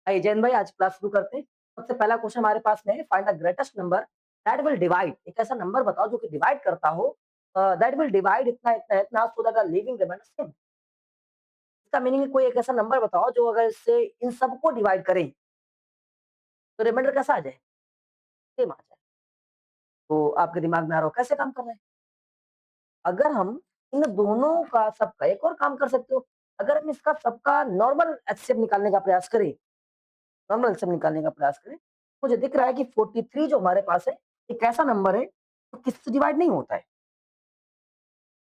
आइए जैन भाई आज क्लास शुरू करते हैं। सबसे पहला क्वेश्चन हमारे पास में है, find the greatest number that will divide. एक ऐसा नंबर बताओ जो कि डिवाइड करता हो, दैट विल डिवाइड इतना इतना इतना so that the living reminder same. इसका मीनिंग है कोई एक ऐसा नंबर बताओ जो अगर इससे इन सबको डिवाइड करे तो रिमाइंडर कैसा आ जाए, सेम आ जाए। तो आपके दिमाग में आ रहा हो कैसे काम कर रहा है। अगर हम इन दोनों का सबका एक और काम कर सकते हो, अगर हम इसका सबका नॉर्मल एचसीएफ निकालने का प्रयास करें, नॉर्मल एचसीएफ निकालने का प्रयास करें, मुझे दिख रहा है कि 43 जो हमारे पास है, एक ऐसा नंबर है जो किससे डिवाइड नहीं होता है।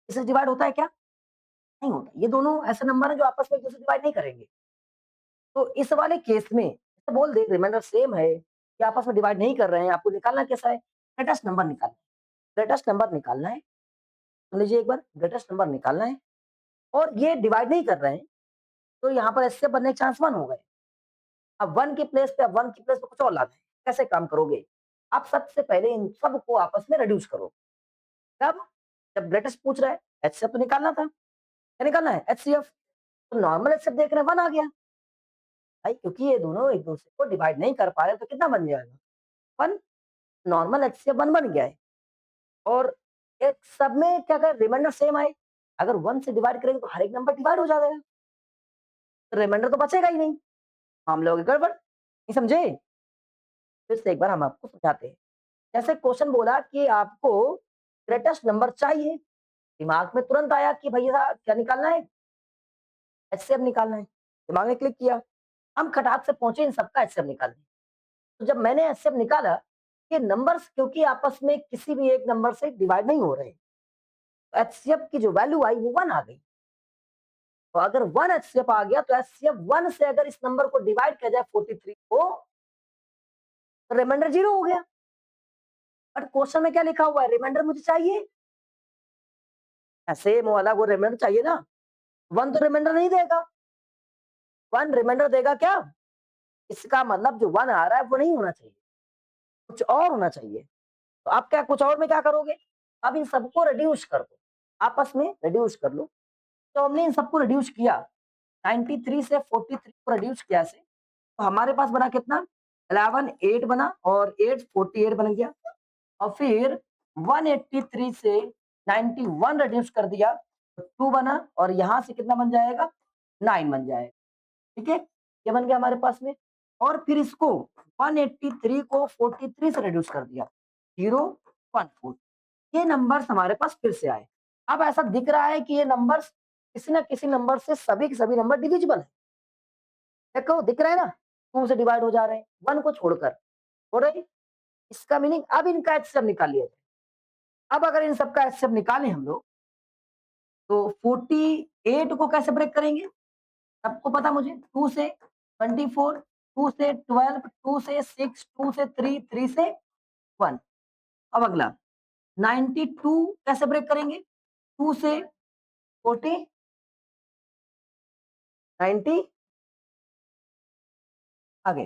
इससे डिवाइड होता है क्या? नहीं होता। ये दोनों ऐसे नंबर हैं जो आपस में एक दूसरे से डिवाइड नहीं करेंगे। तो इस वाले केस में जैसे बोल दे रिमाइंडर सेम है, ये आपस में डिवाइड नहीं कर रहे हैं, आपको निकालना कैसा है? ग्रेटेस्ट नंबर निकालना है। ग्रेटेस्ट नंबर निकालना है, सुन लीजिए एक बार, ग्रेटेस्ट नंबर निकालना है और ये डिवाइड नहीं कर रहे हैं, तो यहाँ पर ऐसे बनने के चांस 1 हो गए। अब 1 की प्लेस पे, अब 1 की प्लेस पे कुछ और लाना है। कैसे काम करोगे? आप सबसे पहले इन सबको आपस में रिड्यूस करो। कब? जब ग्रेटेस्ट पूछ रहा है, एचसीएफ तो निकालना था। क्या निकालना है? एचसीएफ। तो नॉर्मल एचसीएफ देख रहे हैं 1 आ गया। भाई क्योंकि ये दोनों एक दूसरे को डिवाइड नहीं कर पा रहे तो कितना बन जाएगा? 1। नॉर्मल एचसीएफ 1 बन गया है और एक सब में क्या कर रिमाइंडर सेम आए। अगर 1 से डिवाइड करेंगे तो हर एक नंबर डिवाइड हो जाएगा, तो रिमाइंडर तो बचेगा ही नहीं। मामले हो गए गड़बड़, नहीं समझे? फिर से एक बार हम आपको समझाते हैं। जैसे क्वेश्चन बोला कि आपको ग्रेटेस्ट नंबर चाहिए, दिमाग में तुरंत आया कि भैया क्या निकालना है? एचसीएफ निकालना है। दिमाग ने क्लिक किया, हम खटाक से पहुंचे इन सबका एचसीएफ निकालने। तो जब मैंने एचसीएफ निकाला, ये नंबर्स क्योंकि आपस में किसी भी एक नंबर से डिवाइड नहीं हो रहे, तो एचसीएफ की जो वैल्यू आई वो 1 आ गई। तो अगर 1 एचसीएफ आ गया तो एचसीएफ 1 से अगर इस नंबर को डिवाइड किया जाए 43 को, तो रिमाइंडर 0 हो गया। बट क्वेश्चन में क्या लिखा हुआ है? रिमाइंडर मुझे चाहिए। सेम वाला वो रिमाइंडर चाहिए ना। 1 तो रिमाइंडर नहीं देगा, 1 रिमाइंडर देगा क्या? इसका मतलब जो 1 आ रहा है वो नहीं होना चाहिए, कुछ और होना चाहिए। तो आप क्या कुछ और में क्या करोगे? अब इन सबको रिड्यूस कर दो, आपस में रिड्यूस कर लो। तो हमने इन सबको रिड्यूस किया, 93 से 43 को रिड्यूस किया से, तो हमारे पास बना कितना? 11 8 बना और 8 48 बन गया। और फिर 183 से 91 रिड्यूस कर दिया तो 2 बना और यहाँ से कितना बन जाएगा? 9 बन जाएगा। ठीक है, ये बन गया हमारे पास में। और फिर इसको 183 को 43 से रिड्यूस कर दिया, 0 1 4। ये नंबर्स हमारे पास फिर से आए। अब ऐसा दिख रहा है कि ये नंबर्स किसी ना किसी नंबर से सभी के सभी नंबर डिविजिबल है। देखो दिख रहा है ना, 2 से डिवाइड हो जा रहे हैं 1 को छोड़कर, हो रही। इसका मीनिंग अब इनका एचसीएफ निकाल लिया जाए। अब अगर इन सबका एचसीएफ निकालें हम लोग, तो 48 को कैसे ब्रेक करेंगे? सबको पता मुझे, 2 से 24, 2 से 12, 2 से 6, 2 से 3, 3 से 1। अब अगला 92 कैसे ब्रेक करेंगे? 2 से 40, 90 आगे,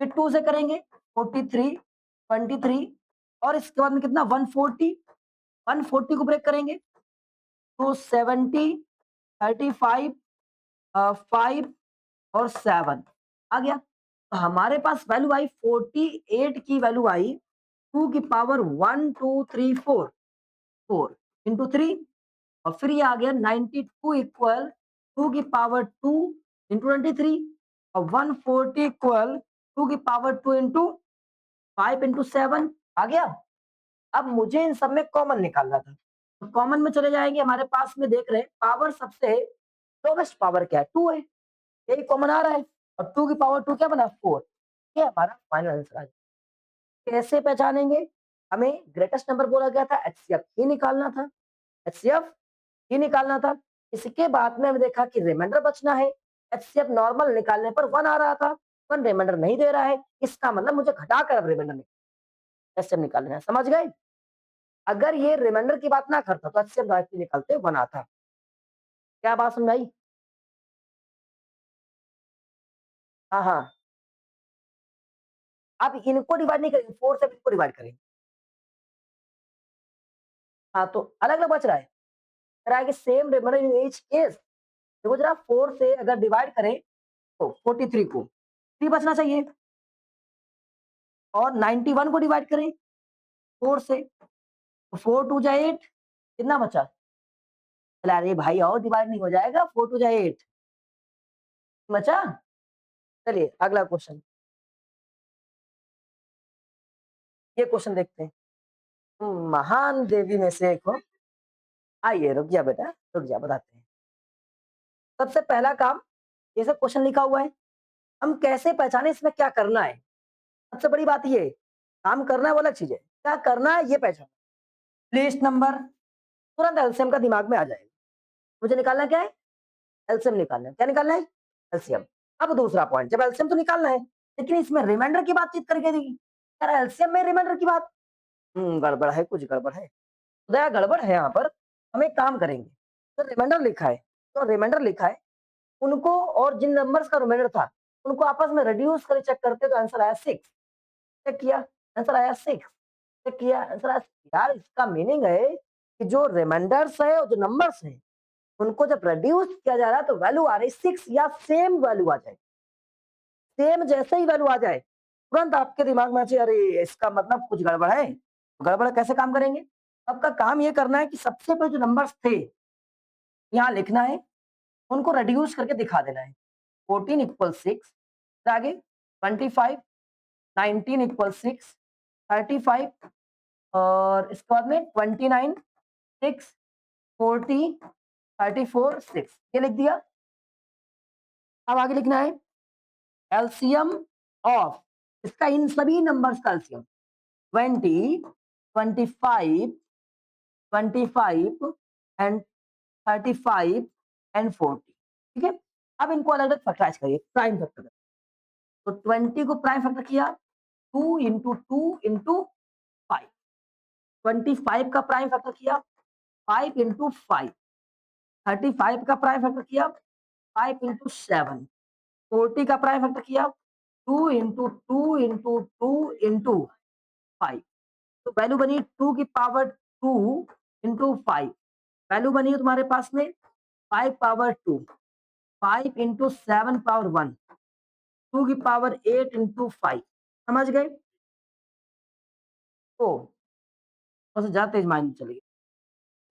फिर 2 से करेंगे 43, 23 और इसके बाद में कितना 140, 140 को ब्रेक करेंगे तो 70, 35, 5 और 7 आ गया। तो हमारे पास वैल्यू आई 48 की वैल्यू आई 2 की पावर 1 2 3 4, 4 इंटू 3 और फिर ये आ गया 92 इक्वल 2 की पावर 2 इंटू 23 और 140 इक्वल 2 की पावर 2 इंटू 5 इंटू 7 आ गया। अब मुझे इन सब में कॉमन निकालना था, तो कॉमन में चले जाएंगे। हमारे पास में देख रहे हैं पावर सबसे लोवेस्ट पावर क्या है? 2 है, यही कॉमन आ रहा है और 2 की पावर 2 क्या बना? 4। ये हमारा फाइनल आंसर आ जाएगा। कैसे पहचानेंगे? हमें ग्रेटेस्ट नंबर बोला गया था, एचसीएफ ही निकालना था, एचसीएफ ही निकालना था। इसके बाद में हमने देखा कि रिमाइंडर बचना है। एचसीएफ नॉर्मल निकालने पर 1 आ रहा था, 1 रिमाइंडर नहीं दे रहा है, इसका मतलब मुझे घटाकर अब रिमाइंडर एचसीएफ निकालना है। समझ गए? अगर ये रिमाइंडर की बात ना करता तो एचसीएफ डायरेक्टली निकालते 1 आता। क्या बात समझाई? हाँ, हाँ। अब इनको डिवाइड नहीं करेंगे, 4 से इनको डिवाइड करेंगे। हाँ, तो अलग-अलग बच रहा है। कह रहा है कि same remainder in each case. देखो जरा 4 से अगर डिवाइड करें तो 43 को, 3 बचना चाहिए और 91 को डिवाइड करें 4 से, तो 4 2 जा 8 कितना बचा? बोला अरे भाई और डिवाइड नहीं हो जाएगा 4 2 जा 8 बचा? चलिए अगला क्वेश्चन, ये क्वेश्चन देखते हैं। महान देवी में से एक हो, आइए रुक जा बेटा, रुक जा बताते हैं। सबसे पहला काम, ये सब क्वेश्चन लिखा हुआ है, हम कैसे पहचाने इसमें क्या करना है? सबसे बड़ी बात ये, काम करना है वो अलग चीज है, क्या करना है ये पहचाना। लिस्ट नंबर, तुरंत एलसीएम का दिमाग में आ जाएगा। मुझे निकालना क्या है? एलसीएम निकालना है। क्या निकालना है? एलसीएम। अब दूसरा पॉइंट, जब एलसीएम तो निकालना है, लेकिन इसमें रिमाइंडर की बातचीत करके दी यार, एलसीएम में रिमाइंडर की बात, गड़बड़ है, कुछ गड़बड़ है, दया गड़बड़ है यहाँ पर। हम एक काम करेंगे, तो रिमाइंडर लिखा है, तो रिमाइंडर लिखा है उनको, और जिन नंबर्स का रिमाइंडर था उनको आपस में रिड्यूस कर चेक करते तो आंसर आया 6। चेक किया, आंसर आया 6। चेक किया, आंसर आया 6। यार इसका मीनिंग है कि जो रिमाइंडर्स है और जो नंबर्स हैं उनको जब रिड्यूस किया जा रहा है तो वैल्यू आ रही 6 या सेम वैल्यू आ जाए, सेम जैसे ही वैल्यू आ जाए तुरंत आपके दिमाग में आ जाए अरे इसका मतलब कुछ गड़बड़ है। गड़बड़ कैसे काम करेंगे? आपका काम ये करना है कि सबसे पहले जो नंबर्स थे यहाँ लिखना है, उनको रिड्यूस करके दिखा देना है। 14 इक्वल 6, आगे 25, 19 इक्वल 6, 35 और इसके बाद में 29, 6, 40, 34, 6 ये लिख दिया। अब आगे लिखना है एलसीएम ऑफ, इसका इन सभी नंबर्स का एलसीएम 20, 25, 25 एंड 35 एंड 40। ठीक है, अब इनको अलग अलग फैक्टराइज करिए, प्राइम फैक्टर। तो 20 को प्राइम फैक्टर किया 2 इंटू 2 इंटू 5, 25 का प्राइम फैक्टर किया 5 इंटू 5, 35 का प्राइम फैक्टर किया 5 इंटू 7, 40 का प्राइम फैक्टर किया 2 इंटू 2 इंटू 2 इंटू 5। तो वैल्यू बनी 2 की पावर 2 इंटू 5, वैल्यू बनी है तुम्हारे पास में 5 पावर 2, 5 इंटू 7 पावर 1, 2 की पावर 8 इंटू 5। समझ गए? तो बस ज्यादा तेज माइंड चलिए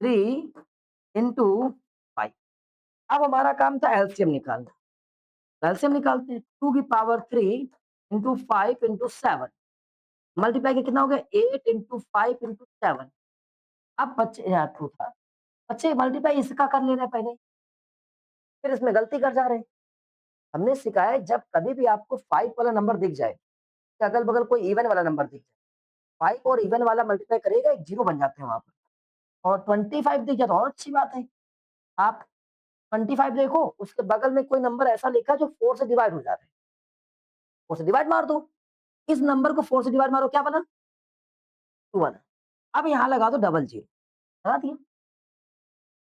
3 इंटू 5। अब हमारा काम था एलसीएम निकालना, एलसीएम निकालते हैं 2 की पावर 3 इंटू 5 इंटू 7, मल्टीप्लाई कितना हो गया 8 इंटू 5 इंटू 7। अब बच्चे यहाँ 2 था, बच्चे मल्टीप्लाई इसका कर ले रहे हैं पहले, फिर इसमें गलती कर जा रहे हैं। हमने सिखाया है जब कभी भी आपको 5 वाला नंबर दिख जाए, अगल बगल कोई इवन वाला नंबर दिख जाए, 5 और इवन वाला मल्टीप्लाई करेगा एक जीरो बन जाते हैं वहां पर, और 25 दिख जाए तो और अच्छी बात है। आप 25 देखो, उसके बगल में कोई नंबर ऐसा लिखा जो 4 से डिवाइड हो जा रहा है, 4 से डिवाइड मार दो, इस नंबर को 4 से डिवाइड मारो क्या बना 2 बना। अब यहाँ लगा दो डबल जीरो, लगा दिया।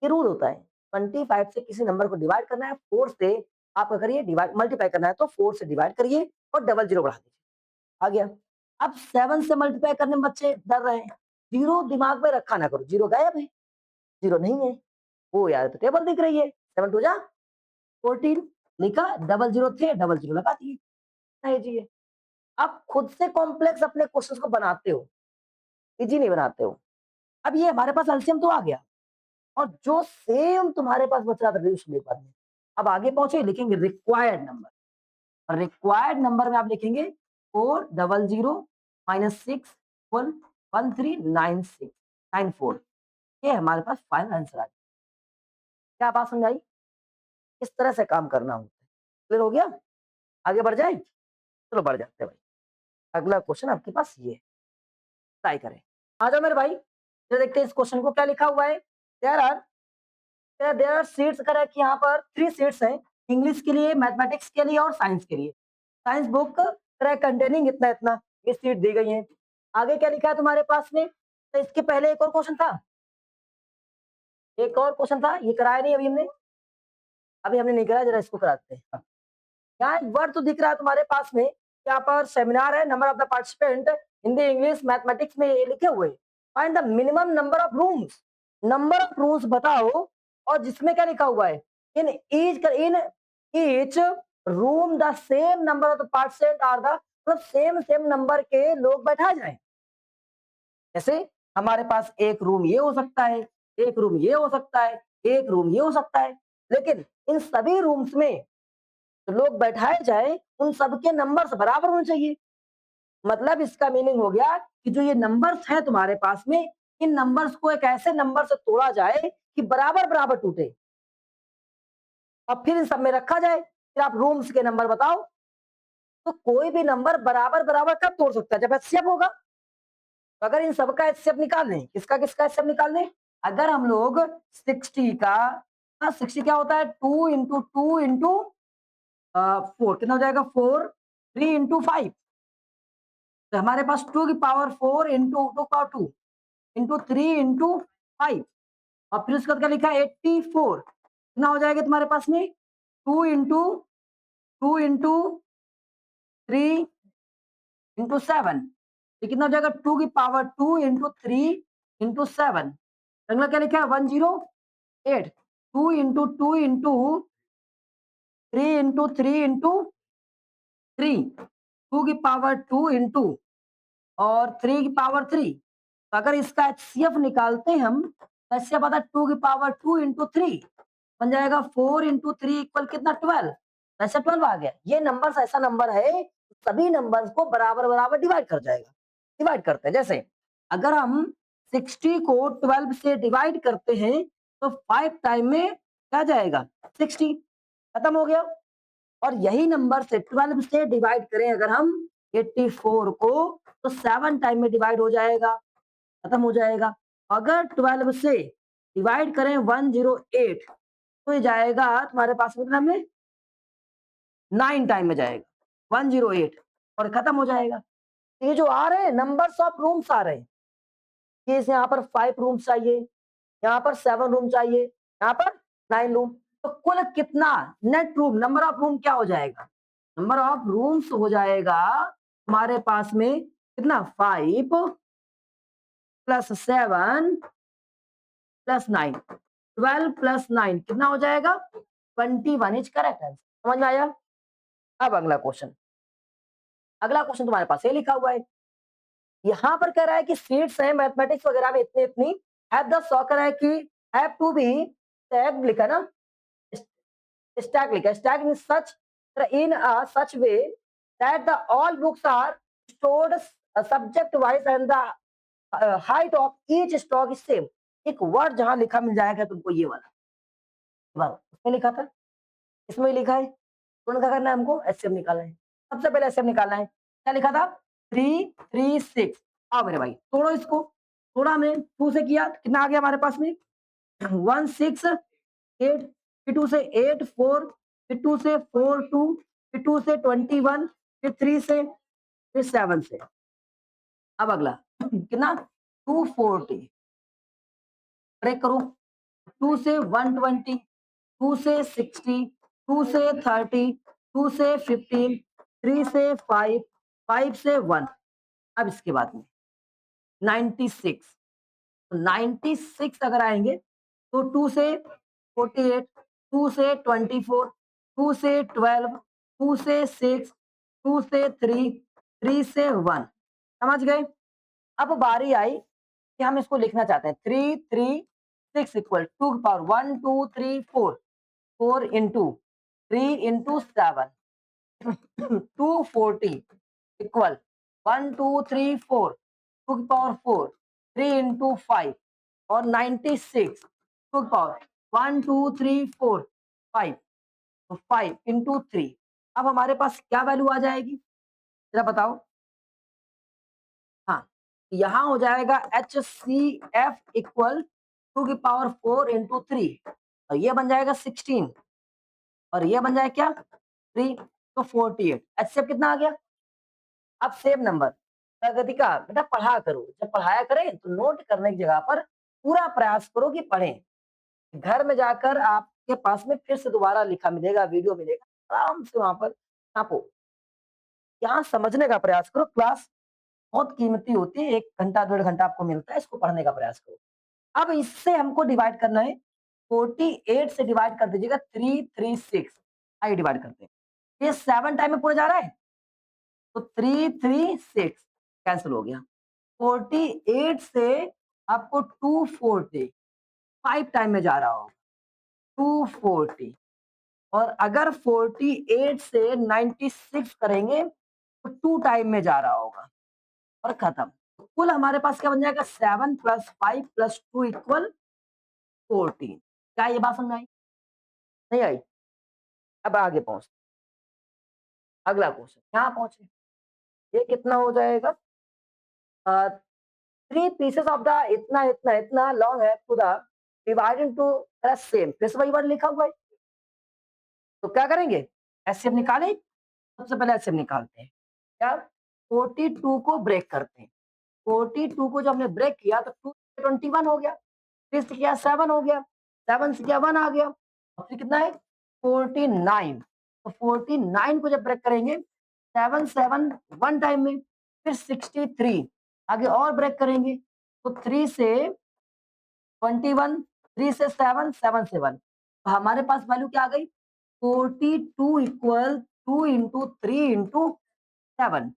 ये रूल होता है, 25 से किसी नंबर को डिवाइड करना है 4 से, आप क्या करिए डिवाइड मल्टीप्लाई करना है तो 4 से डिवाइड करिए और डबल जीरो बढ़ा दीजिए, आ गया। अब 7 से मल्टीप्लाई करने में बच्चे डर रहे हैं, जीरो दिमाग में रखा ना करो, जीरो गायब है, जीरो नहीं है, ओ यार तो टेबल दिख रही है 7 टू जा 14 लिखा, डबल जीरो थे डबल जीरो लगा दिए, इतना इजी है। आप खुद से कॉम्प्लेक्स अपने क्वेश्चंस को बनाते हो, इजी नहीं बनाते हो। अब ये हमारे पास एलसीएम तो आ गया, और जो सेम तुम्हारे पास बच रहा था रेडियोशन एक बार में, अब आगे पहुंचे लिखेंगे रिक्वायर्ड नंबर, और रिक्वायर्ड नंबर में आप लिखेंगे 400 माइनस 6 139694, ये हमारे पास फाइनल आंसर आ गया। क्या बात समझाई? इस तरह से काम करना होता है। क्लियर हो गया? आगे बढ़ जाए, चलो बढ़ जाते हैं भाई। अगला क्वेश्चन आपके पास ये है, ट्राई करें। आ जाओ मेरे भाई, ये देखते हैं इस क्वेश्चन को क्या लिखा हुआ है। देयर आर सीट्स, करें कि यहाँ पर 3 सीट्स हैं, इंग्लिश के लिए, मैथमेटिक्स के लिए और साइंस के लिए। साइंस बुक कंटेनिंग इतना इतना ये सीट दी गई है। आगे क्या लिखा है तुम्हारे पास में? तो इसके पहले एक और क्वेश्चन था, एक और क्वेश्चन था, ये कराया नहीं अभी हमने, अभी हमने नहीं कराया, जरा इसको कराते हैं। हाँ। यहाँ एक वर्ड तो दिख रहा है तुम्हारे पास में, यहाँ पर सेमिनार है, number of the participant Hindi English mathematics में ये लिखे हुए, find the minimum number of rooms, number of rooms बताओ, और जिसमें क्या लिखा हुआ है in each room the same number of the participant are the, मतलब सेम सेम नंबर के लोग बैठा जाए। जैसे हमारे पास एक रूम ये हो सकता है, एक रूम ये हो सकता है, एक रूम ये हो सकता है, लेकिन इन सभी रूम्स में जो लोग बैठाए जाए उन सबके नंबर्स बराबर होने चाहिए। मतलब इसका मीनिंग हो गया कि जो ये नंबर्स हैं तुम्हारे पास में, इन नंबर्स को एक ऐसे नंबर से तोड़ा जाए कि बराबर बराबर टूटे और फिर इन सब में रखा जाए। फिर आप रूम्स के नंबर बताओ। तो कोई भी नंबर बराबर बराबर कब तोड़ सकता है? जब एचसीएफ होगा। तो अगर इन सबका एचसीएफ निकाल लें, किसका किसका एचसीएफ निकाल लें? अगर हम लोग 60 का, हाँ 60 क्या होता है, 2 into 2 into 4 कितना हो जाएगा, 4, 3 into 5। तो हमारे पास 2 की पावर 4 इंटू 2 इंटू 3 into 5, और फिर उसके बाद क्या लिखा है, 84 कितना हो जाएगा तुम्हारे पास में, 2 into 2 into 3 into 7, ये कितना हो जाएगा, 2 की पावर 2 into 3 into 7। अगला क्या लिखा है, 108, 2 into 2 into 3 into 3 2 की पावर 2 into और 3 की पावर 3। तो अगर इसका एचसीएफ निकालते हैं हम, तो एचसीएफ आता है 2 की पावर 2 into 3, बन जाएगा 4 into 3 इक्वल कितना, 12। ऐसा 12 आ गया। ये नंबर ऐसा नंबर है, सभी नंबर्स को बराबर बराबर डिवाइड कर जाएगा। डिवाइड करते हैं, जैसे अगर हम 60 को 12 से डिवाइड करते हैं तो 5 टाइम में क्या जाएगा, 60, खत्म हो गया। और यही नंबर से 12 से डिवाइड करें अगर हम 84 को, तो 7 टाइम में डिवाइड हो जाएगा, खत्म हो जाएगा। अगर 12 से डिवाइड करें 108, तो ये जाएगा तुम्हारे पास कितना में, 9 टाइम में जाएगा 108, और खत्म हो जाएगा। ये जो आ रहे हैं नंबर्स ऑफ रूम्स आ रहे हैं, ये यहाँ पर 5 रूम्स चाहिए, यहाँ पर 7 रूम चाहिए, यहाँ पर 9 रूम। तो कुल कितना net room, number of room क्या हो जाएगा, नंबर ऑफ रूम्स हो जाएगा हमारे पास में कितना, 5 + 7 + 9, 12 + 9 कितना हो जाएगा, 21 इज करेक्ट आंसर। समझ में आया? अब अगला क्वेश्चन, अगला क्वेश्चन तुम्हारे पास ये लिखा हुआ है, यहाँ पर कह रहा है कि सीट्स हैं मैथमेटिक्स वगैरह में इतनी इतनी, हैव द सॉकर है कि हैव टू बी टैग लिखा ना, स्टैक लिखा, stack in such, in a such way that the all books are stored subject wise and the height of each stock is same. एक word जहां लिखा मिल जाएगा तुमको ये वाला, वाह, उसमें लिखा था, इसमें लिखा है, तुरंत क्या करना है हमको, एचसीएफ निकालना है। सबसे पहले एचसीएफ निकालना है, क्या लिखा था, 336। आओ मेरे भाई तोड़ो इसको, थोड़ा हमने 2 से किया, कितना आ गया हमारे पास में, 168, फिर 2 से 84, फिर 2 से 42, फिर 2 से 21, फिर 3 से, फिर 7 से। अब अगला कितना, 240, ब्रेक करो, 2 से 120, 2 से 60, 2 से 30, 2 से 15, 3 से 5, 5 से 1। अब इसके बाद में 96, तो 96 अगर आएंगे तो 2 से 48, 2 से 24, 2 से 12, 2 से 6, 2 से 3, 3 से 1। समझ गए? अब बारी आई कि हम इसको लिखना चाहते हैं, 336 इक्वल 2 की पावर 1 2 3 4, 4 इंटू 3 इंटू 7, 240 इक्वल 1 2 3 4, 2 की पावर 4, 3 इंटू 5, और 96 2 की पावर 1 2 3 4 5, तो 5 इंटू 3। अब हमारे पास क्या वैल्यू आ जाएगी, जरा बताओ। हाँ, यहाँ हो जाएगा एच सी एफ इक्वल 2 की पावर 4 इंटू 3, और ये बन जाएगा 16, और ये बन जाएगा क्या, 3, तो 48। एच सी एफ कितना आ गया। अब सेम नंबर प्रगति का बेटा पढ़ा करो, जब पढ़ाया करें तो नोट करने की जगह पर पूरा प्रयास करो कि पढ़ें। घर में जाकर आपके पास में फिर से दोबारा लिखा मिलेगा, वीडियो मिलेगा, आराम से वहां पर छापो, यहाँ समझने का प्रयास करो। क्लास बहुत कीमती होती है, 1 घंटा 1.5 घंटा आपको मिलता है, इसको पढ़ने का प्रयास करो। अब इससे हमको डिवाइड करना है, 48 से डिवाइड कर दीजिएगा 336। आइए डिवाइड करते हैं, ये 7 टाइम में पूरा जा रहा है, तो 3, 3, 6 कैंसल हो गया। 48 से आपको 240 5 टाइम में जा रहा होगा, 240 और अगर 48 से 96 करेंगे, तो 2 टाइम में जा रहा होगा और खत्म। तो कुल हमारे पास क्या बन जाएगा 7 + 5 + 2 = 14। क्या ये बात समझ में आई? नहीं आई? अब आगे पहुँचते अगला क्वेश्चन, यहाँ पहुँचे। ये कितना हो जाएगा? 3 पीसेस ऑफ द इतना, इतना, इतना लॉन्ग है to the divide into same फिर से वही वर्ड लिखा हुआ है। तो क्या करेंगे? एचसीएफ निकालें? सबसे पहले एचसीएफ निकालते हैं। क्या? 42 को ब्रेक करते हैं। 42 को जब हमने ब्रेक किया तो 2 से 21 हो गया, 3 से किया 7 हो गया, 7 से किया 1 आ गया और फिर कितना है 49। तो 49 को जब ब्रेक करेंगे 7 7 1 टाइम में, फिर 63 आगे और ब्रेक करेंगे तो 3 से 21, 3 से 7, 7 से 1। तो हमारे पास वैल्यू क्या आ गई 42 equal 2 into 3 into 7,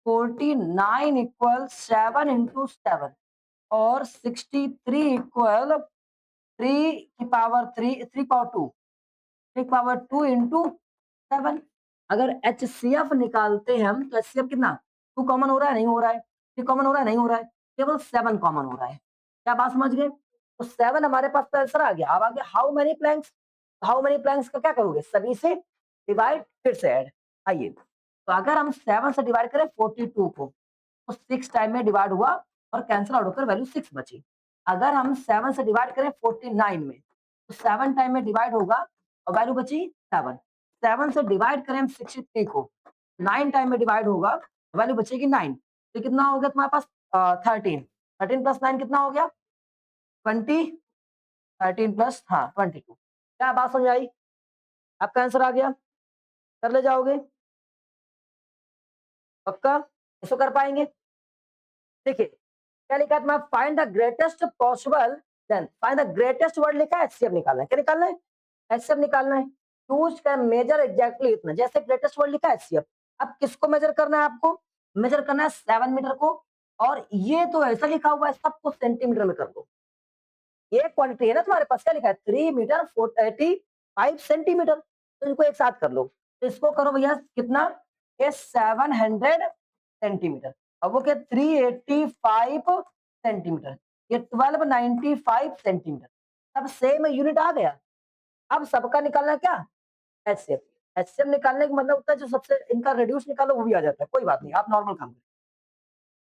49 equal 7 into 7 और 63 इक्वल 3 की पावर 3 3 पावर 2 3 पावर 2 इंटू 7। अगर एचसीएफ निकालते हैं हम तो एचसीएफ कितना 2 कॉमन हो रहा है नहीं हो रहा है, 3 कॉमन हो रहा है नहीं हो रहा है, केवल 7 कॉमन हो रहा है। क्या बात समझ गए? तो 7 हमारे पास तो आंसर आ गया। अब आगे how many planks, how many planks का क्या करोगे सभी से डिवाइड फिर से ऐड। आइए तो अगर हम 7 से डिवाइड करें 42 को तो 6 टाइम में डिवाइड हुआ और कैंसिल आउट होकर वैल्यू 6 बची। अगर हम 7 से डिवाइड करें 49 में तो 7 टाइम में डिवाइड होगा और वैल्यू बची 7। 7 से डिवाइड करें हम 63 को 9 टाइम में डिवाइड होगा वैल्यू बचेगी 9। तो कितना हो गया तुम्हारे पास 13। 13 प्लस 9 कितना हो गया 20। 13 प्लस हाँ 22। क्या बात समझ आई? आपका आंसर आ गया, कर ले जाओगे पक्का? इसको कर पाएंगे? देखिए क्या लिखा है तुम्हारा find the greatest possible, then find the greatest word लिखा है एचसीएफ निकालना है। क्या निकालना है? एचसीएफ निकालना है। यूज कर मेजर एग्जैक्टली इतना, जैसे ग्रेटेस्ट वर्ड लिखा है एचसीएफ। अब किसको मेजर करना है आपको? मेजर करना है 7 मीटर को और ये तो ऐसा लिखा हुआ है सबको सेंटीमीटर में कर दो। ये क्वांटिटी है ना तुम्हारे पास, क्या लिखा है 3 मीटर 485 सेंटीमीटर। तो इनको एक साथ कर लो। तो इसको करो भैया कितना ये 700 सेंटीमीटर। अब वो क्या 385 सेंटीमीटर, ये 1295 सेंटीमीटर। अब सेम यूनिट आ गया। अब सबका निकालना है क्या एचसीएफ। एचसीएफ निकालने का मतलब होता है जो सबसे इनका रेड्यूस निकालो वो भी आ जाता है, कोई बात नहीं आप नॉर्मल काम करें।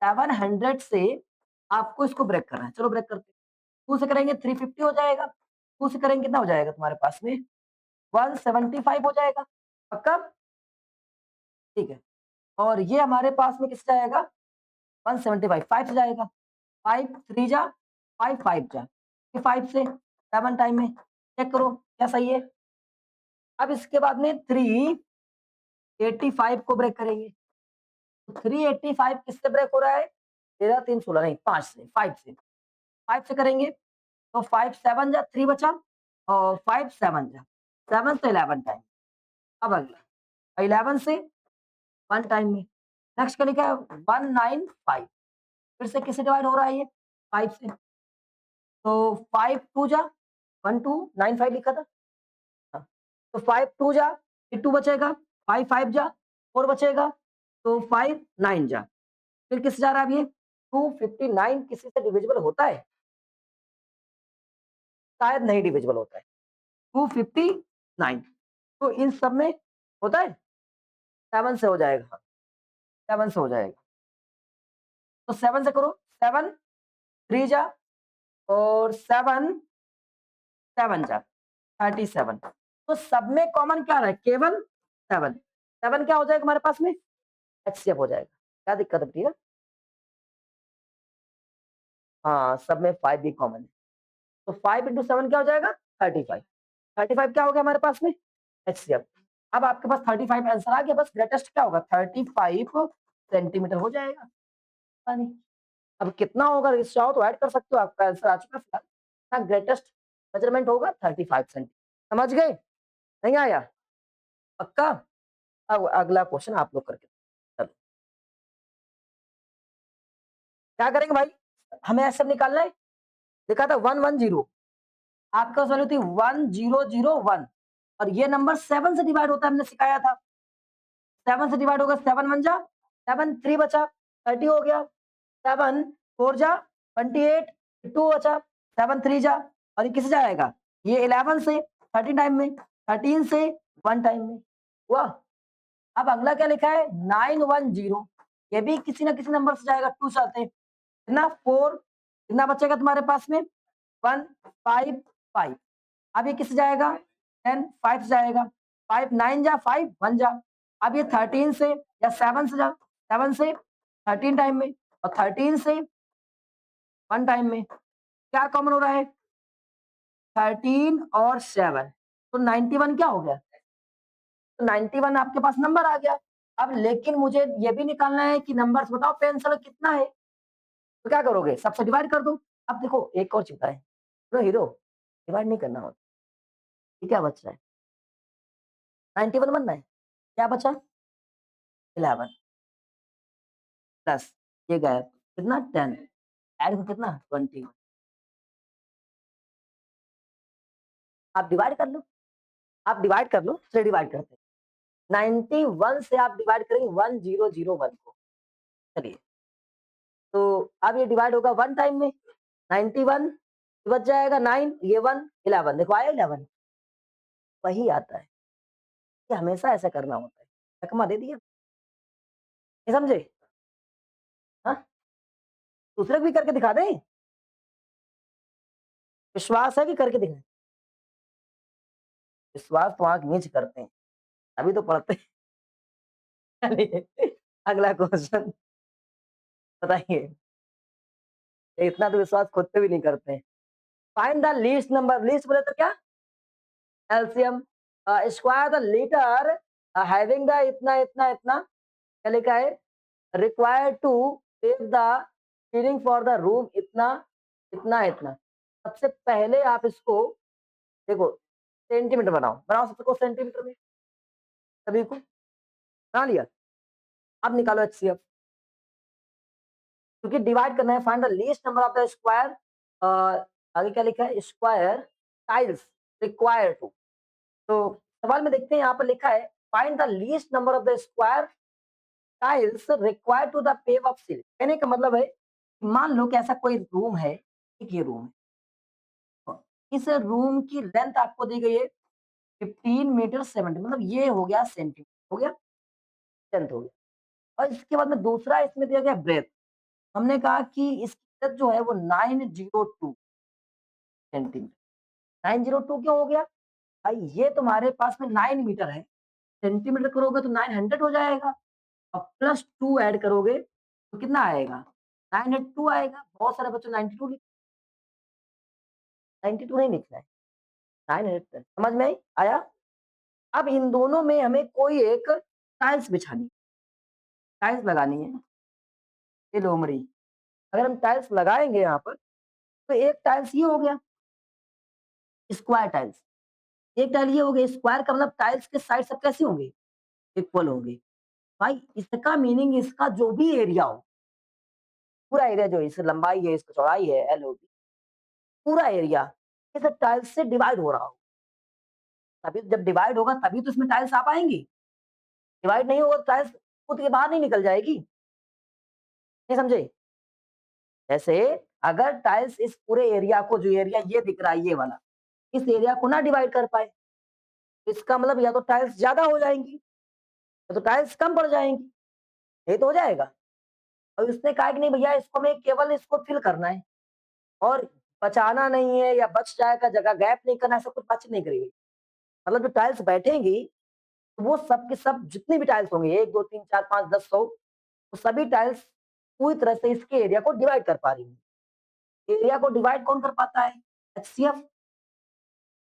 700 से आपको इसको ब्रेक करना है, चलो ब्रेक करते हैं। 2 से करेंगे 350 हो जाएगा, 2 से करेंगे कितना हो जाएगा तुम्हारे पास में 175 हो जाएगा। पक्का? ठीक है। और ये हमारे पास में किससे आएगा 175 5 से जाएगा। 5 3 जा 5 5 जा, ये 5 से 7 टाइम में चेक करो क्या सही है। अब इसके बाद में 385 को ब्रेक करेंगे। तो 385 किससे ब्रेक हो रहा है 13 3 16 नहीं 5 से 5 से 5 से करेंगे तो 5 7 जा 3 बचा और 5 7 जा 7 से 11 टाइम। अब अगला 11 से 1 टाइम में। नेक्स्ट क्या लिखा है 195 फिर से किससे डिवाइड हो रहा है ये 5 से। तो 5 2 जा 1295 लिखा था। हाँ, तो 5 2 जा फिर 2 बचेगा, 5 5 जा 4 बचेगा, तो 5 9 जा फिर किससे जा रहा है अब ये 259 किसी से डिविजिबल होता है? शायद नहीं डिविजिबल होता है। 259 तो इन सब में होता है 7 से हो जाएगा, 7 से हो जाएगा। तो 7 से करो 7 3 जा और 7 7 जा 37। तो सब में कॉमन क्या रहा है केवल 7। 7 क्या हो जाएगा हमारे पास में एचसीएफ हो जाएगा। क्या दिक्कत है भैया? हाँ सब में 5 भी कॉमन है। तो 5 इंटू 7 क्या हो जाएगा 35। 35 क्या हो गया हमारे पास में एचसीएफ। अब आपके पास 35 आंसर आ गया, बस ग्रेटेस्ट क्या होगा 35 सेंटीमीटर हो जाएगा। पता नहीं अब कितना होगा, चाहो तो ऐड कर सकते हो, आपका आंसर आ चुका है फिलहाल। ग्रेटेस्ट मेजरमेंट होगा 35 सेंटीमीटर। समझ गए? नहीं आया? पक्का? अब अगला क्वेश्चन आप लोग करके चलो क्या करेंगे भाई? हमें ऐसे निकालना है। लिखा था 110, आपके पास वैल्यू थी 1001 और ये नंबर 7 से डिवाइड होता है, हमने सिखाया था। 7 से डिवाइड होगा, 7 वन जा 7, 3 बचा 30 हो गया, 7 4 जा 28, 2 बचा, 7 3 जा, और ये किसे जाएगा? ये 11 से 13 टाइम में, 13 से 1 टाइम में हुआ। अब अगला क्या लिखा है? 910, ये भी किसी ना किसी नंबर से जाएगा, 2 चलते कितना 4, कितना बचेगा तुम्हारे पास में? 1 5 5। अब ये किससे जाएगा? 10 5 से जाएगा, 5 9 जा 5 1 जा। अब ये 13 से या 7 से जा, 7 से 13 टाइम में और 13 से 1 टाइम में, क्या कॉमन हो रहा है? 13 और 7, तो 91 क्या हो गया? तो 91 आपके पास नंबर आ गया। अब लेकिन मुझे ये भी निकालना है कि नंबर्स बताओ पेंसिल कितना है, तो क्या करोगे? सबसे डिवाइड कर दो। अब देखो एक और चीज है, हीरो हीरो डिवाइड नहीं करना होता। ये क्या बच रहा है? 91 बनना है, क्या बचा? 11 प्लस ये गया कितना 10, ऐड को कितना 20। आप डिवाइड कर लो, आप डिवाइड कर लो, चलिए डिवाइड करते हैं। 91 से आप डिवाइड करेंगे 1001 को। चलिए, तो अब ये डिवाइड होगा 1 टाइम में, 91 बच जाएगा 9, ये 1 11, देखो आया 11, वही आता है। ये हमेशा ऐसा करना होता है। चकमा दे दिया, ये समझे? हाँ, दूसरे को भी करके दिखा दें? विश्वास है कि करके दिखाएं? विश्वास तो आंख नीच करते हैं, अभी तो पढ़ते हैं। चलिए अगला क्वेश्चन बताइए। इतना तो विश्वास खुद पे भी नहीं करते हैं। Find the least number, least बोले तो क्या? LCM. Square the litre having the इतना इतना इतना, क्या लिखा है? Required to save the ceiling for the room इतना इतना इतना। सबसे पहले आप इसको देखो, सेंटीमीटर बनाओ, बनाओ सबको सेंटीमीटर में, सभी को बना लिया। अब निकालो एचसीएफ, क्योंकि डिवाइड करना है। Find the least number of the square, आगे क्या लिखा है? Square tiles require to. तो सवाल में देखते हैं, यहाँ पर लिखा है find the least number of the square tiles required to the pave of ceiling. कहने का मतलब है, मान लो कि ऐसा कोई रूम है, एक ये रूम है, इस रूम की लेंथ आपको दी गई है 15 मीटर 70, मतलब ये हो गया सेंटीमीटर, हो गया लेंथ हो गया। और इसके बाद में दूसरा इसमें दिया गया ब्रेथ, हमने कहा कि इसकी breadth जो है वो 902 सेंटीमीटर। 902 क्यों हो गया भाई? ये तुम्हारे पास में 9 मीटर है, सेंटीमीटर करोगे तो 900 हो जाएगा, और प्लस 2 ऐड करोगे तो कितना आएगा? 902 आएगा। बहुत सारे बच्चों 92 92 नहीं लिखना है, 900। समझ में आया? अब इन दोनों में हमें कोई एक टाइल्स बिछानी है, टाइल्स लगानी है, ये लोमड़ी। अगर हम टाइल्स लगाएंगे यहाँ पर, तो एक टाइल्स ये हो गया स्क्वायर टाइल्स, एक टाइल ये हो गया स्क्वायर का, मतलब टाइल्स के साइड सब कैसे होंगे? इक्वल होंगे। भाई इसका मीनिंग इसका जो भी एरिया हो, पूरा एरिया जो है, इसकी लंबाई है, इसकी चौड़ाई है, एल होगी, पूरा एरिया इस टाइल्स से डिवाइड हो रहा हो, तभी जब डिवाइड होगा तभी तो इसमें टाइल्स आ पाएंगी। डिवाइड नहीं होगा तो टाइल्स खुद के बाहर नहीं निकल जाएगी, नहीं समझे? जैसे अगर टाइल्स इस पूरे एरिया को, जो एरिया ये दिख रहा है ये वाला, इस एरिया को ना डिवाइड कर पाए, तो इसका मतलब या तो टाइल्स ज्यादा हो जाएंगी या तो टाइल्स कम पड़ जाएंगी, ये तो हो जाएगा। और उसने कहा कि नहीं भैया, इसको मैं केवल इसको फिल करना है और बचाना नहीं है, या बच जाएगा जगह गैप नहीं करना है, सब कुछ बच नहीं करेगी। मतलब जो टाइल्स बैठेंगी, तो वो सब के सब जितनी भी टाइल्स होंगी, 1 2 3 4 5 10 100, वो सभी टाइल्स पूरी तरह से इसके एरिया को डिवाइड कर पा रही है। एरिया को डिवाइड कौन कर पाता है? एचसीएफ।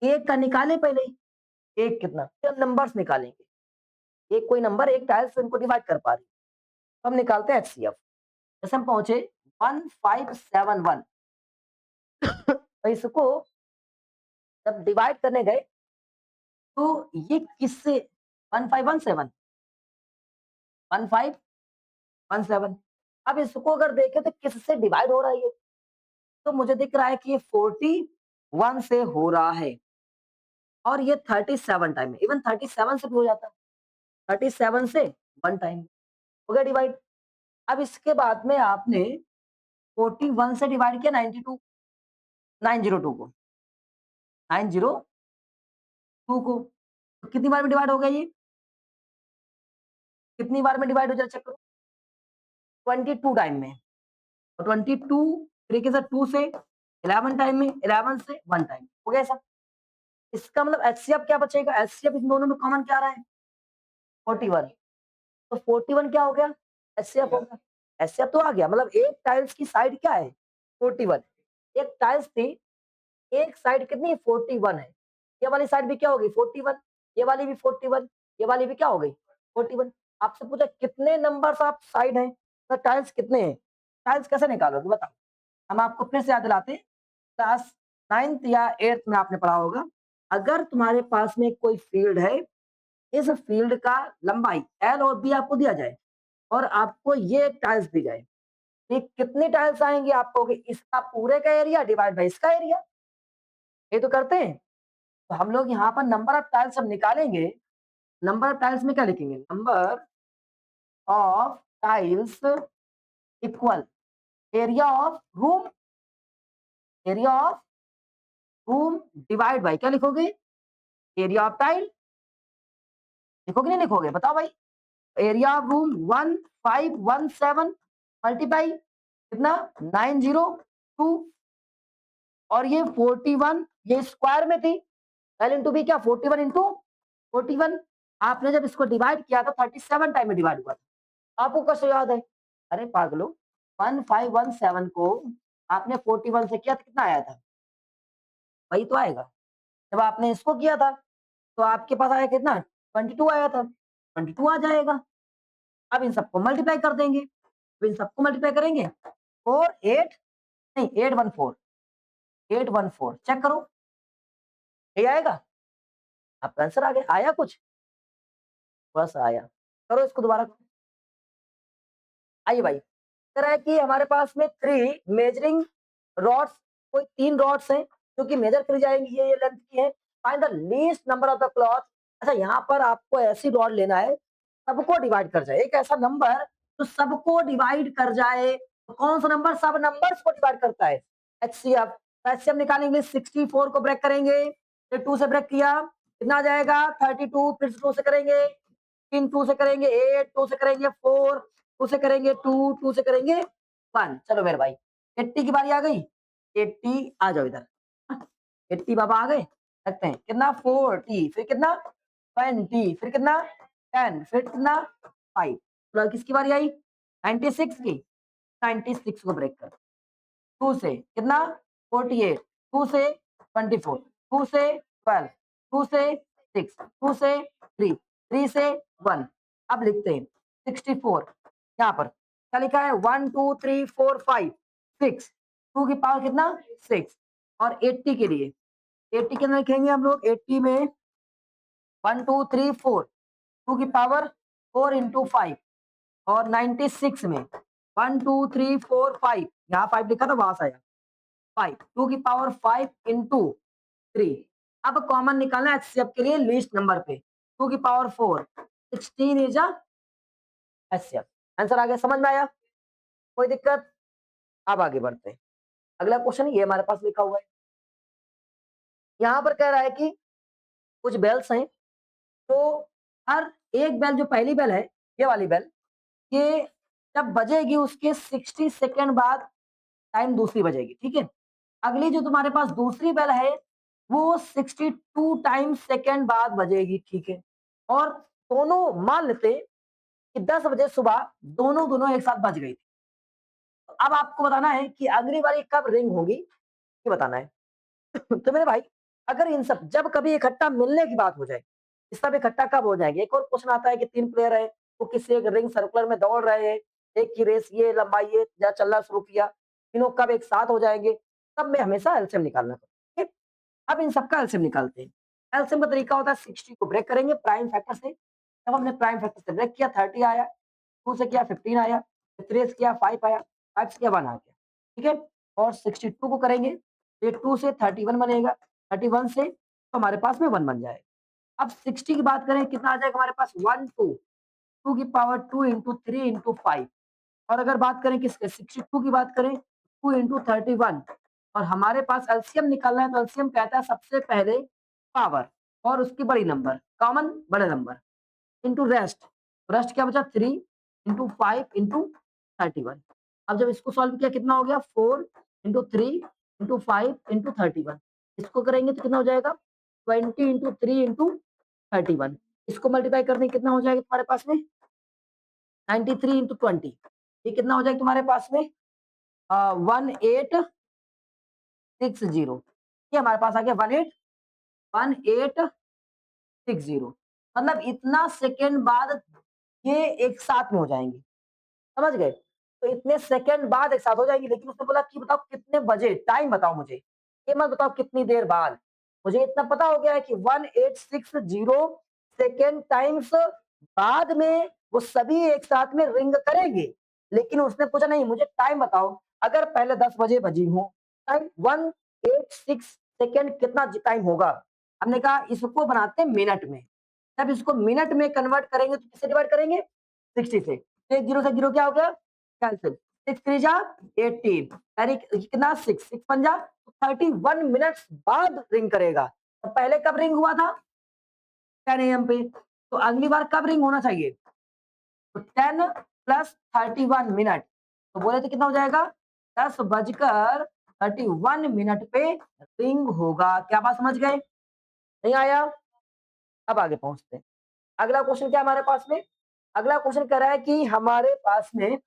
एक का निकाले पहले ही, एक कितना, फिर नंबर्स निकालेंगे। एक कोई नंबर एक टाइल्स से इनको डिवाइड कर पा रही है, तो हम निकालते हैं एचसीएफ। जैसे हम पहुंचे 1571, तो इसको जब डिवाइड करने गए, तो ये किससे 1517, 1517। अब इसको अगर देखें तो किससे डिवाइड हो रहा है ये? तो मुझे दिख रहा है कि ये 41 से हो रहा है और ये 37 टाइम है। इवन 37 से भी हो जाता है। 37 से 1 टाइम हो गया डिवाइड। अब इसके बाद में आपने 41 से डिवाइड किया 92 902 को 902 को। तो कितनी बार में डिवाइड हो गया ये? कितनी बार में डिवाइड हो जाए चेक करो? 22 टाइम में। और 22 तरीके से 2 से 11 टाइम में, 11 से 1 टाइम। हो गया ऐसा? इसका मतलब एचसीएफ क्या बचेगा? एचसीएफ इन दोनों में कॉमन क्या आ रहा है? 41। तो 41 क्या हो गया? एचसीएफ हो गया। एचसीएफ तो आ गया मतलब एक टाइल्स की साइड क्या है? 41। एक टाइल्स थी, एक साइड कितनी है? 41 है। ये वाली साइड भी क्या होगी? 41। ये वाली भी 41। ये वाली भी क्या हो गई? 41। आपसे पूछा कितने नंबर्स ऑफ साइड हैं? तो टाइल्स कितने हैं? टाइल्स कैसे निकालोगे बताओ? हम आपको फिर से याद दिलाते हैं, क्लास 9th या 8th में आपने पढ़ा होगा। अगर तुम्हारे पास में कोई फील्ड है, इस फील्ड का लंबाई एल और बी आपको दिया जाए और आपको ये टाइल्स दी जाए, ये कितनी टाइल्स आएंगी? आप कहोगे इसका पूरे का एरिया डिवाइड बाई इसका एरिया। ये तो करते हैं। तो हम लोग यहाँ पर नंबर ऑफ टाइल्स हम निकालेंगे। नंबर ऑफ टाइल्स में क्या लिखेंगे? Number of tiles equal area of room, area of room divide by क्या लिखोगे? Area of tile. लिखोगे नहीं लिखोगे? बताओ भाई। एरिया ऑफ रूम 1517 मल्टीप्लाई कितना? 902 और ये 41 ये स्क्वायर में थी। एल इंटू बी क्या? 41 इंटू 41। आपने जब इसको डिवाइड किया था 37 टाइम में डिवाइड हुआ था। आपको कैसे याद है? अरे पागलो, 1517 को आपने 41 से किया तो कितना आया था? वही तो आएगा। जब आपने इसको किया था तो आपके पास आया कितना? 22 आया था। 22 आ जाएगा। अब इन सबको मल्टीप्लाई कर देंगे। अब इन सबको मल्टीप्लाई करेंगे। 4 8 नहीं 814 814 चेक करो। ये आएगा? आपका आंसर आ गया। आया कुछ? बस आया। करो इसको दोबारा करो। आइए भाई, कह रहा है कि हमारे पास में 3 मेजरिंग रॉड्स, कोई 3 रॉड्स हैं जो कि मेजर करी जाएंगी, ये लेंथ की है। Find the least number of the cloth. अच्छा यहाँ पर आपको ऐसी रॉड लेना है सबको डिवाइड कर जाए, एक ऐसा नंबर जो सबको डिवाइड कर जाए। तो कौन सा नंबर सब नंबर्स को डिवाइड करता है? एचसीएफ। एचसीएफ निकालेंगे 64 को ब्रेक करेंगे, फिर 2 से ब्रेक किया कितना आ जाएगा? 32। फिर से 2 से करेंगे, 3 2 से करेंगे 8, 2 से करेंगे 4, 2 से करेंगे 2, 2 से करेंगे 1। चलो मेरे भाई 80 की बारी आ गई। 80 आ जाओ इधर। 80 बाबा आ गए। रखते हैं कितना? 40 फिर कितना? 20 फिर कितना? 10 फिर कितना? 5। तो किसकी बारी आई? 96 की। 96 को ब्रेक कर। 2 से कितना? 48। 2 से 24। 2 से 12। 2 से 6। 2 से 3। 3 से 1। अब लिखते हैं 64। यहाँ पर क्या लिखा है? 1 2 3 4 5 6। 2 की पावर कितना? 6। और 80 के लिए 80 के अंदर लिखेंगे हम लोग 80 में 1 2 3 4। 2 की पावर 4 इंटू 5। और 96 में 1 2 3 4 5, यहाँ 5 लिखा था वहां से आया 5। 2 की पावर 5 इंटू 3। अब कॉमन निकालना है एचसीएफ के लिए लीस्ट नंबर पे। 2 की पावर 4 16 इज एचसीएफ। आंसर आ गया? समझ में आया? कोई दिक्कत? अब आगे बढ़ते हैं। अगला क्वेश्चन ये हमारे पास लिखा हुआ है। यहाँ पर कह रहा है कि कुछ बेल्स हैं, तो हर एक बेल जो पहली बेल है, ये वाली बेल, ये जब बजेगी उसके 60 सेकेंड बाद टाइम दूसरी बजेगी, ठीक है? अगली जो तुम्हारे पास दूसरी बेल है वो 62 टाइम सेकेंड बाद बजेगी, ठीक है? और दोनों मान लेते कि 10 बजे सुबह दोनों दोनों एक साथ बज गई थी। तो अब आपको बताना है कि अगली बारी कब रिंग होगी, ये बताना है। तो मेरे भाई अगर इन सब जब कभी इकट्ठा मिलने की बात हो जाए, ये सब इकट्ठा कब हो जाएंगे? एक और क्वेश्चन आता है कि 3 प्लेयर है, वो किसी एक रिंग सर्कुलर में दौड़ रहे हैं, एक की रेस ये लंबाई ये या चलना शुरू किया, तीनों कब एक साथ हो जाएंगे? तब में हमेशा एलसीएम निकालना है, ठीक है? अब इन सबका एलसीएम निकालते हैं। एलसीएम का तरीका होता है 60 को ब्रेक करेंगे प्राइम फैक्टर से। जब हमने प्राइम फैक्टर से ब्रेक किया 30 आया। 2 से किया 15 आया, 3 से किया 5 आया, 5 से किया 1 आ गया, ठीक है? और 62 को करेंगे, ये 2 से 31 बनेगा, 31 से तो हमारे पास में 1 बन जाएगा। अब 60 की बात करें कितना आ जाएगा हमारे पास 1 2, 2 की पावर 2 इंटू 3 इंटू 5 और अगर बात करें किसके 62 की बात करें 2 इंटू 31 और हमारे पास एलसीएम निकालना है तो एलसीएम कहता है सबसे पहले पावर और उसकी बड़ी नंबर कॉमन बड़े नंबर इंटू रेस्ट, रेस्ट क्या बचा 3 इंटू 5 इंटू 31। अब जब इसको सॉल्व किया कितना हो गया 4 इंटू 3 इंटू 5 इंटू 31। इसको करेंगे तो कितना हो जाएगा 20 इंटू 3 इंटू 31। इसको मल्टीप्लाई करने कितना हो जाएगा तुम्हारे पास में 93 इंटू 20। ये कितना हो जाएगा तुम्हारे पास में 1860। ये हमारे पास आ गया 1860। मतलब इतना सेकेंड बाद ये एक साथ में हो जाएंगे, समझ गए? तो इतने सेकंड बाद एक साथ हो जाएंगी, लेकिन उसने बोला कि बताओ कितने बजे, टाइम बताओ मुझे, ये मत बताओ कितनी देर बाद। मुझे इतना पता हो गया है कि 1860 सेकेंड टाइम्स बाद में वो सभी एक साथ में रिंग करेंगे, लेकिन उसने पूछा नहीं मुझे टाइम बताओ, अगर पहले 10 बजे बजी हो टाइम 186 सेकेंड कितना टाइम होगा। हमने कहा इसको बनाते हैं मिनट में, जब इसको मिनट में कन्वर्ट करेंगे तो किससे डिवाइड करेंगे 60 से, एक जीरो से जीरो क्या हो गया कैंसिल, 6 3 जा 18 यानी कितना 6 बन जा 31 मिनट्स बाद रिंग करेगा। तो पहले कब रिंग हुआ था 10 AM पे, तो अगली बार कब रिंग होना चाहिए तो 10 प्लस 31 मिनट, तो बोले तो कितना हो जाएगा 10:31 पे रिंग होगा। क्या बात समझ गए? नहीं आया? अब आगे पहुंचते हैं। अगला क्वेश्चन क्या हमारे पास में, अगला क्वेश्चन कह रहा है कि हमारे पास में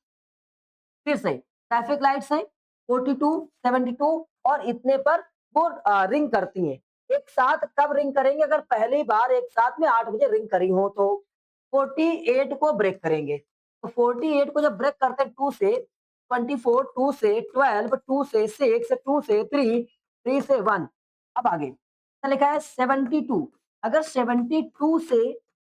फिर से ट्रैफिक लाइट्स हैं 42 72 और इतने पर वो रिंग करती हैं, एक साथ कब रिंग करेंगे, अगर पहली बार एक साथ में 8 बजे रिंग करी हो तो 48 को ब्रेक करेंगे। तो 48 को जब ब्रेक करते हैं 2 से 24 2 से 12 2 से 6 2 से 3 3 से 1। अब आगे क्या लिखा है 72, अगर 72 से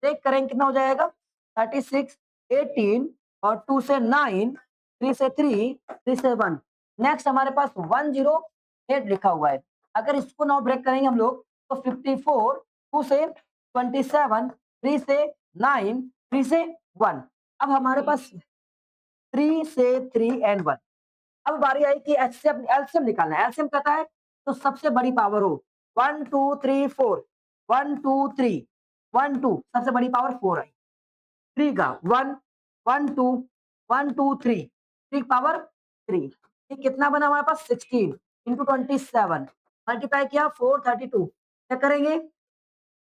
ब्रेक करेंगे कितना हो जाएगा 36 18 और 2 से 9 3 से 3 3 से 1। नेक्स्ट हमारे पास 108 लिखा हुआ है, अगर इसको नाउ ब्रेक करेंगे हम लोग तो 54 2 से 27 3 से 9 3 से 1। अब हमारे पास 3 से 3 एंड 1। अब बारी आई कि एचसीएफ एलसीएम निकालना है, एलसीएम कहता है तो सबसे बड़ी पावर हो 1 2 3 4 1 2 3 1 2 सबसे बड़ी पावर 4 आई, 3 का 1 1 2 1 2 3 3 पावर 3, ये कितना बना हमारे पास 16 इंटू 27 मल्टीप्लाई किया 432। क्या करेंगे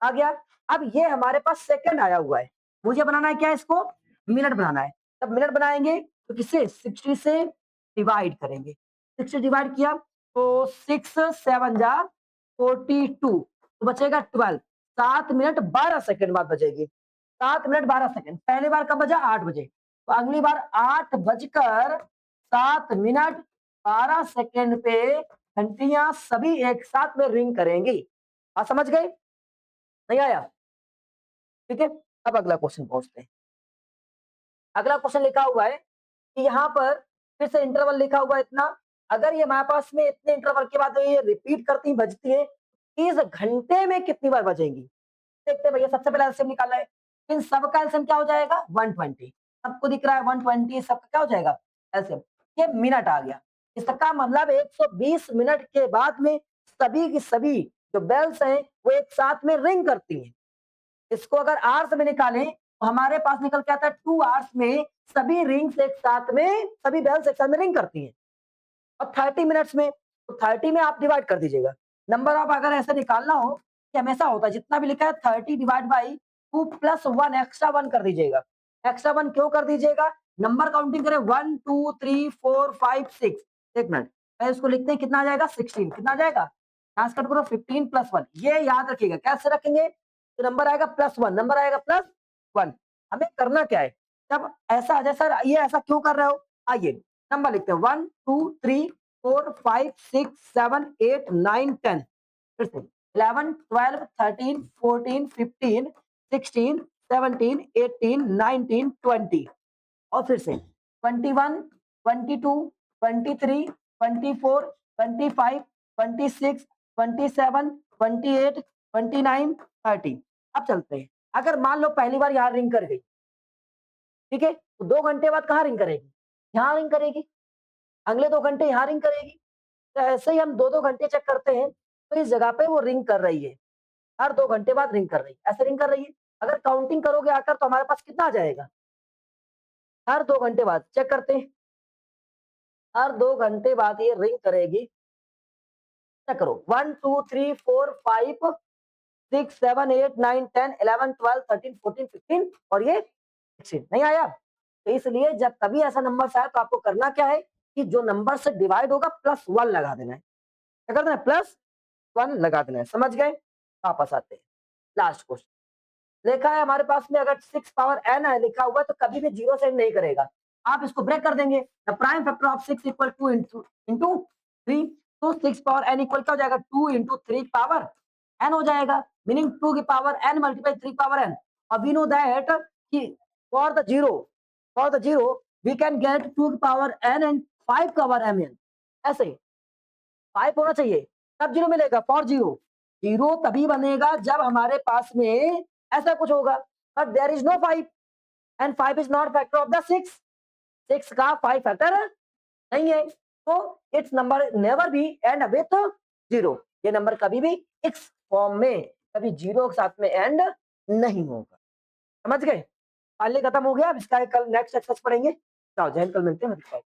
आ गया। अब ये हमारे पास सेकंड आया हुआ है, मुझे बनाना है क्या इसको मिनट बनाना है। जब मिनट बनाएंगे तो किससे 60 से डिवाइड करेंगे, 60 डिवाइड किया तो 6 7 जा 42 तो बचेगा 12, 7 मिनट 12 सेकंड बाद बचेगी, 7 मिनट 12 सेकंड। पहली बार कब बजा 8 बजे, तो अगली बार 8 बजकर 7 मिनट 12 सेकंड पे घंटियां सभी एक साथ में रिंग करेंगी। आप समझ गए? नहीं आया? ठीक है, अब अगला क्वेश्चन पहुंचते हैं। अगला क्वेश्चन लिखा हुआ है कि यहाँ पर फिर से इंटरवल लिखा हुआ है इतना, अगर ये हमारे पास में इतने इंटरवल के बाद ये रिपीट करती बजती है, इस घंटे में कितनी बार बजेंगी। देखते हैं भैया, सबसे पहले एलसीएम निकालना है, इन सबका एलसीएम क्या हो जाएगा 120, सबको दिख रहा है 120, सबका क्या हो जाएगा एलसीएम, ये मिनट आ गया। इसका मतलब 120 मिनट के बाद में सभी की सभी जो बेल्स हैं वो एक साथ में रिंग करती हैं। इसको अगर आवर्स में निकालें तो हमारे पास निकल के आता है 2 आवर्स में सभी रिंग्स एक साथ में, सभी बेल्स एक साथ में रिंग करती हैं। और 30 मिनट्स में तो 30 में आप डिवाइड कर दीजिएगा। नंबर ऑफ अगर ऐसे निकालना हो कि हमेशा होता है जितना भी लिखा है 30 डिवाइड बाई 2 प्लस 1 एक्स्ट्रा 1 कर दीजिएगा। एक्स्ट्रा 1 क्यों कर दीजिएगा, नंबर काउंटिंग करें 1 2 3 4 5 6। एक मिनट पहले इसको लिखते हैं कितना आ जाएगा 16, कितना आ जाएगा यहाँ से कट करो 15 प्लस 1, ये याद रखिएगा कैसे रखेंगे तो नंबर आएगा प्लस 1, नंबर आएगा प्लस 1। हमें करना क्या है, जब ऐसा आ जाए सर ये ऐसा क्यों कर रहे हो, आइए नंबर लिखते हैं 1 2 3 4 5 6 7 8 9 10, फिर से 11 12 13 14 15 16 17 18 19 20 और फिर से 21, 22, 23, 24, 25, 26, 27, 28, 29, 30। अब चलते हैं। अगर मान लो पहली बार यहाँ रिंग कर गई, ठीक है? तो 2 घंटे बाद कहाँ रिंग करेगी? यहाँ रिंग करेगी। अगले 2 घंटे यहाँ रिंग करेगी। तो ऐसे ही हम 2-2 घंटे चेक करते हैं, तो इस जगह पे वो रिंग कर रही है। हर 2 घंटे बाद रिंग कर रही है, ऐसे रिंग कर रही है। अगर काउंटिंग करोगे आकर तो हमारे पास कितना आ जाएगा? हर 2 घंटे बाद चेक करते हैं। हर 2 घंटे बाद ये रिंग करेगी। चेक करो 1, 2, 3, 4, 5, 6, 7, 8, 9, 10, 11, 12, 13, 14, 15 और ये 16 नहीं आया? तो इसलिए जब कभी ऐसा नंबर आए तो आपको करना क्या है कि जो नंबर से डिवाइड होगा +1 लगा देना है। क्या कर देना है? +1 लगा देना है। समझ गए? वापस आते हैं। Last question. लिखा है हमारे पास में अगर 6 पावर n है लिखा हुआ है तो कभी भी 0 से end नहीं करेगा। आप इसको ब्रेक कर देंगे। The prime factor of 6 equal two into 3 तो 6 पावर n इक्वल क्या हो जाएगा? 2 इंटू 3 पावर n हो जाएगा। मीनिंग 2 की power n multiply 3 power n। और वी नो दैट कि for the zero we can get 2 की पावर n एंड 5 का पावर m n। ऐसे 5 होना चाहिए तब जीरो मिलेगा फॉर जीरो। जीरो तभी बनेगा जब हमारे पास में ऐसा कुछ होगा। But there is no 5 and 5 is not factor of the 6। 6 का 5 फैक्टर नहीं है। तो its number never be end with zero. ये नंबर कभी भी इस फॉर्म में कभी जीरो के साथ में एंड नहीं होगा। समझ गए? फाइनली खत्म हो गया। अब इसका कल नेक्स्ट एक्सरसाइज पढ़ेंगे। चलो जय हिंद, कल मिलते हैं।